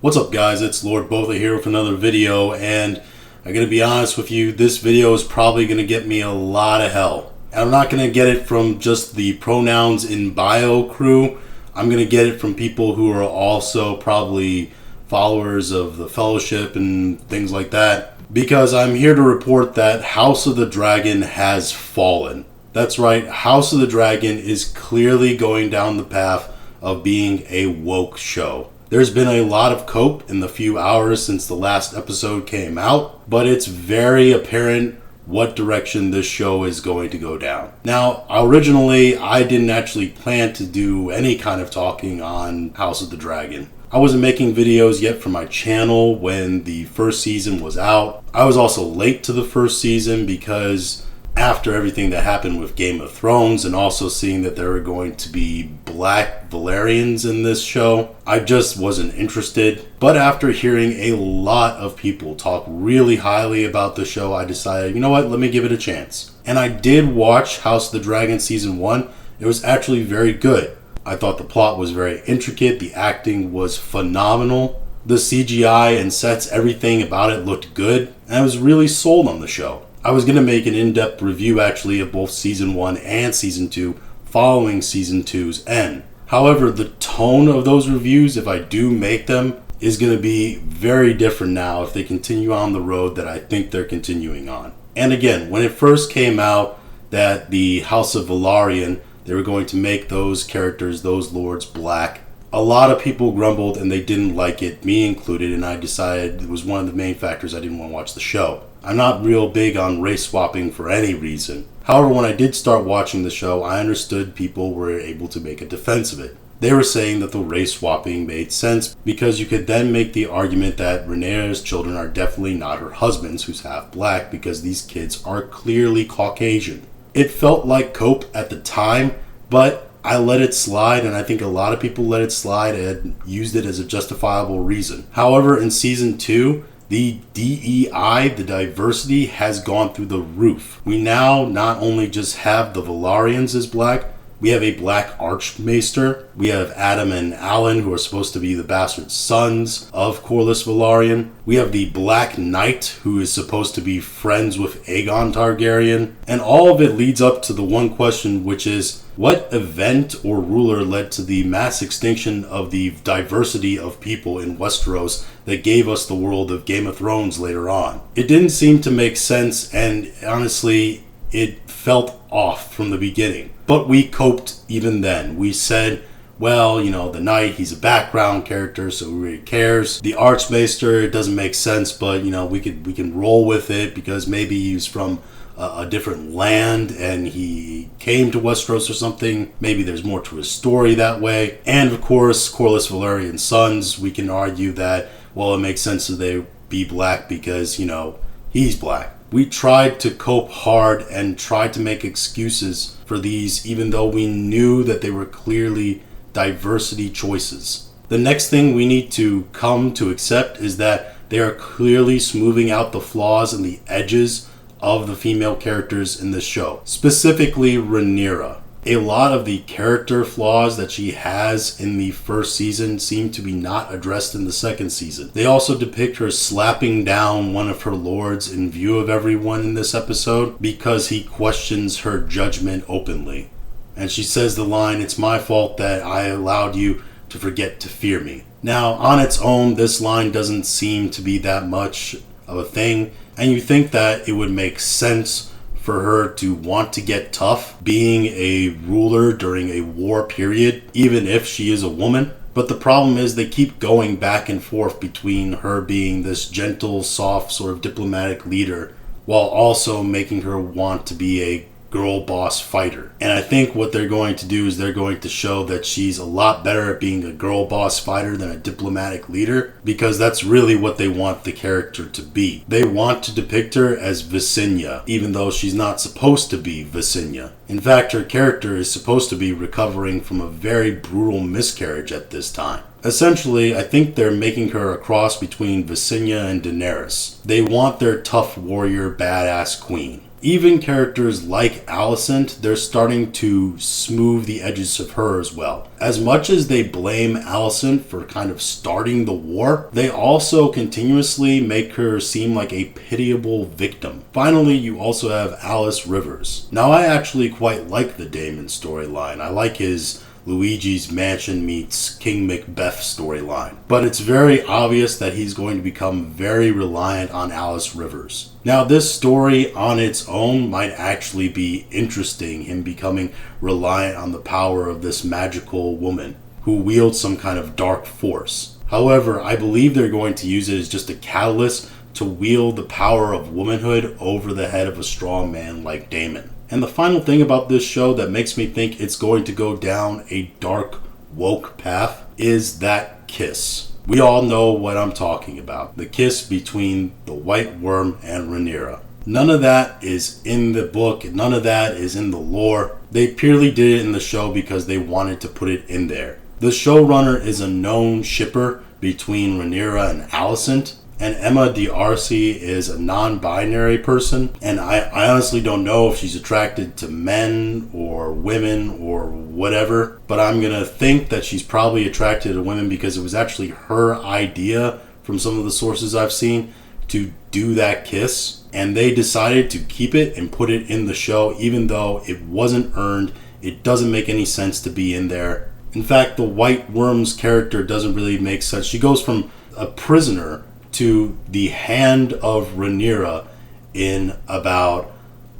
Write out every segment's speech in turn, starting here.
What's up guys, it's Lord Botha here with another video, and I'm going to be honest with you, this video is probably going to get me a lot of hell. And I'm not going to get it from just the pronouns in bio crew, I'm going to get it from people who are also probably followers of the Fellowship and things like that. Because I'm here to report that House of the Dragon has fallen. That's right, House of the Dragon is clearly going down the path of being a woke show. There's been a lot of cope in the few hours since the last episode came out, but it's very apparent what direction this show is going to go down. Now, originally, I didn't actually plan to do any kind of talking on House of the Dragon. I wasn't making videos yet for my channel when the first season was out. I was also late to the first season because after everything that happened with Game of Thrones and also seeing that there were going to be black Valyrians in this show, I just wasn't interested. But after hearing a lot of people talk really highly about the show, I decided, you know what, let me give it a chance. And I did watch House of the Dragon Season 1. It was actually very good. I thought the plot was very intricate, the acting was phenomenal, the CGI and sets, everything about it looked good, and I was really sold on the show. I was going to make an in-depth review actually of both Season 1 and Season 2 following Season 2's end. However, the tone of those reviews, if I do make them, is going to be very different now if they continue on the road that I think they're continuing on. And again, when it first came out that the House of Velaryon, they were going to make those characters, those lords, black, a lot of people grumbled and they didn't like it, me included, and I decided it was one of the main factors I didn't want to watch the show. I'm not real big on race swapping for any reason. However, when I did start watching the show, I understood people were able to make a defense of it. They were saying that the race swapping made sense because you could then make the argument that Rhaenyra's children are definitely not her husband's, who's half black, because these kids are clearly Caucasian. It felt like cope at the time, but I let it slide, and I think a lot of people let it slide and used it as a justifiable reason. However, in Season 2, the DEI, the diversity, has gone through the roof. We now not only just have the Velaryons as black, we have a black archmaester. We have Adam and Alan, who are supposed to be the bastard sons of Corlys Velaryon. We have the Black Knight, who is supposed to be friends with Aegon Targaryen. And all of it leads up to the one question, which is, what event or ruler led to the mass extinction of the diversity of people in Westeros that gave us the world of Game of Thrones later on? It didn't seem to make sense, and honestly, it felt off from the beginning. But we coped even then. We said, well, you know, the knight, he's a background character, so who really cares? The archmaester, it doesn't make sense, but, you know, we can roll with it because maybe he's from a different land and he came to Westeros or something. Maybe there's more to his story that way. And of course, Corlys Velaryon's sons, we can argue that, well, it makes sense that they be black because, you know, he's black. We tried to cope hard and tried to make excuses for these, even though we knew that they were clearly diversity choices. The next thing we need to come to accept is that they are clearly smoothing out the flaws and the edges of the female characters in this show. Specifically, Rhaenyra. A lot of the character flaws that she has in the first season seem to be not addressed in the second season. They also depict her slapping down one of her lords in view of everyone in this episode because he questions her judgment openly. And she says the line, "It's my fault that I allowed you to forget to fear me." Now, on its own, this line doesn't seem to be that much of a thing, and you think that it would make sense for her to want to get tough being a ruler during a war period, even if she is a woman. But the problem is they keep going back and forth between her being this gentle, soft, sort of diplomatic leader while also making her want to be a girl boss fighter. And I think what they're going to do is they're going to show that she's a lot better at being a girl boss fighter than a diplomatic leader, because that's really what they want the character to be. They want to depict her as Visenya, even though she's not supposed to be Visenya. In fact, her character is supposed to be recovering from a very brutal miscarriage at this time. Essentially, I think they're making her a cross between Visenya and Daenerys. They want their tough warrior badass queen. even characters like Alicent, they're starting to smooth the edges of her as well. As much as they blame Alicent for kind of starting the war, they also continuously make her seem like a pitiable victim. Finally, you also have Alice Rivers. Now, I actually quite like the Daemon storyline. I like his Luigi's Mansion meets King Macbeth storyline. But it's very obvious that he's going to become very reliant on Alice Rivers. Now, this story on its own might actually be interesting, him becoming reliant on the power of this magical woman who wields some kind of dark force. However, I believe they're going to use it as just a catalyst to wield the power of womanhood over the head of a strong man like Daemon. And the final thing about this show that makes me think it's going to go down a dark, woke path is that kiss. We all know what I'm talking about. The kiss between the White Worm and Rhaenyra. None of that is in the book. None of that is in the lore. They purely did it in the show because they wanted to put it in there. The showrunner is a known shipper between Rhaenyra and Alicent. And Emma D'Arcy is a non-binary person, and I honestly don't know if she's attracted to men or women or whatever, but I'm gonna think that she's probably attracted to women because it was actually her idea, from some of the sources I've seen, to do that kiss, and they decided to keep it and put it in the show even though it wasn't earned. It doesn't make any sense to be in there. In fact, the White Worm's character doesn't really make sense. She goes from a prisoner to the hand of Rhaenyra in about,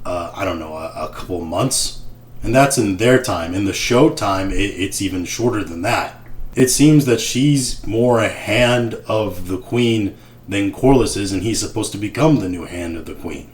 a couple months. And that's in their time. In the show time, it's even shorter than that. It seems that she's more a hand of the queen than Corlys is, and he's supposed to become the new hand of the queen.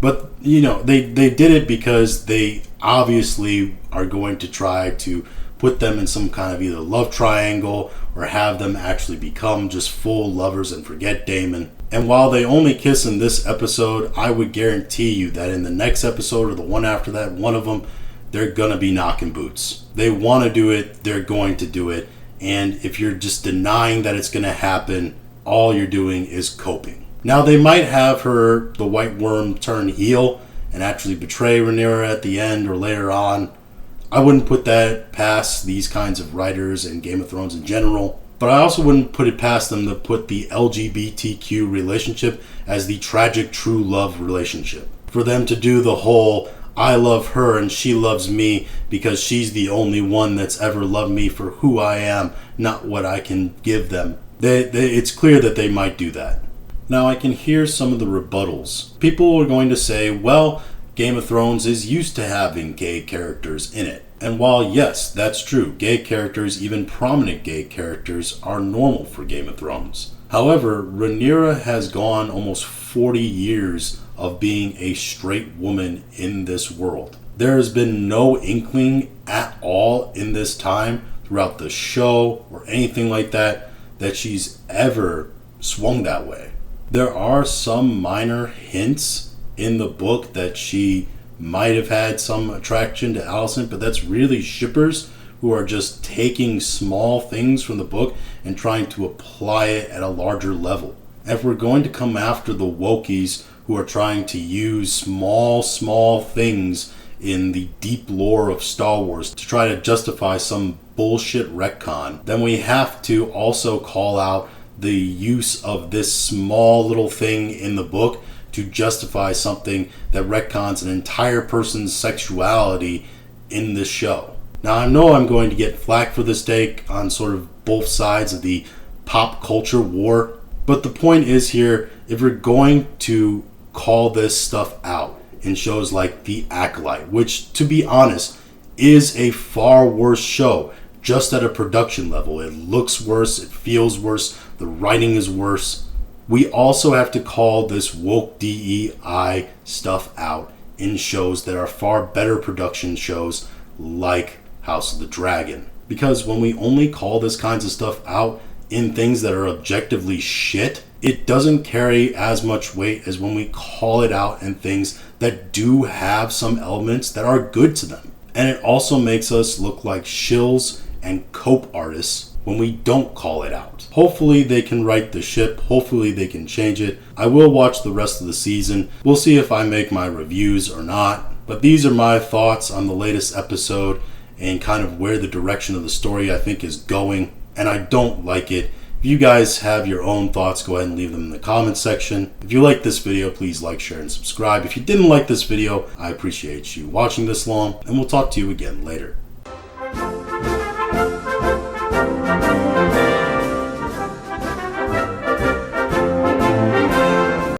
But, they did it because they obviously are going to try to put them in some kind of either love triangle or have them actually become just full lovers and forget Daemon. And while they only kiss in this episode, I would guarantee you that in the next episode or the one after that, one of them, they're gonna be knocking boots. They want to do it, they're going to do it. And if you're just denying that it's gonna happen, all you're doing is coping. Now, they might have her, the White Worm, turn heel and actually betray Rhaenyra at the end or later on. I wouldn't put that past these kinds of writers and Game of Thrones in general, but I also wouldn't put it past them to put the LGBTQ relationship as the tragic true love relationship. For them to do the whole, I love her and she loves me because she's the only one that's ever loved me for who I am, not what I can give them. It's clear that they might do that. Now, I can hear some of the rebuttals. People are going to say, well, Game of Thrones is used to having gay characters in it. And while yes, that's true, gay characters, even prominent gay characters, are normal for Game of Thrones. However, Rhaenyra has gone almost 40 years of being a straight woman in this world. There has been no inkling at all in this time throughout the show or anything like that she's ever swung that way. There are some minor hints in the book that she might have had some attraction to Alicent, but that's really shippers who are just taking small things from the book and trying to apply it at a larger level. And if we're going to come after the wokies who are trying to use small things in the deep lore of Star Wars to try to justify some bullshit retcon, then we have to also call out the use of this small little thing in the book to justify something that retcons an entire person's sexuality in this show. Now, I know I'm going to get flack for this take on sort of both sides of the pop culture war, but the point is here, if we're going to call this stuff out in shows like The Acolyte, which, to be honest, is a far worse show, just at a production level. It looks worse, it feels worse, the writing is worse. We also have to call this woke DEI stuff out in shows that are far better production shows like House of the Dragon. Because when we only call this kinds of stuff out in things that are objectively shit, it doesn't carry as much weight as when we call it out in things that do have some elements that are good to them. And it also makes us look like shills and cope artists when we don't call it out. Hopefully they can right the ship. Hopefully they can change it. I will watch the rest of the season. We'll see if I make my reviews or not. But these are my thoughts on the latest episode and kind of where the direction of the story I think is going. And I don't like it. If you guys have your own thoughts, go ahead and leave them in the comment section. If you like this video, please like, share, and subscribe. If you didn't like this video, I appreciate you watching this long, and we'll talk to you again later.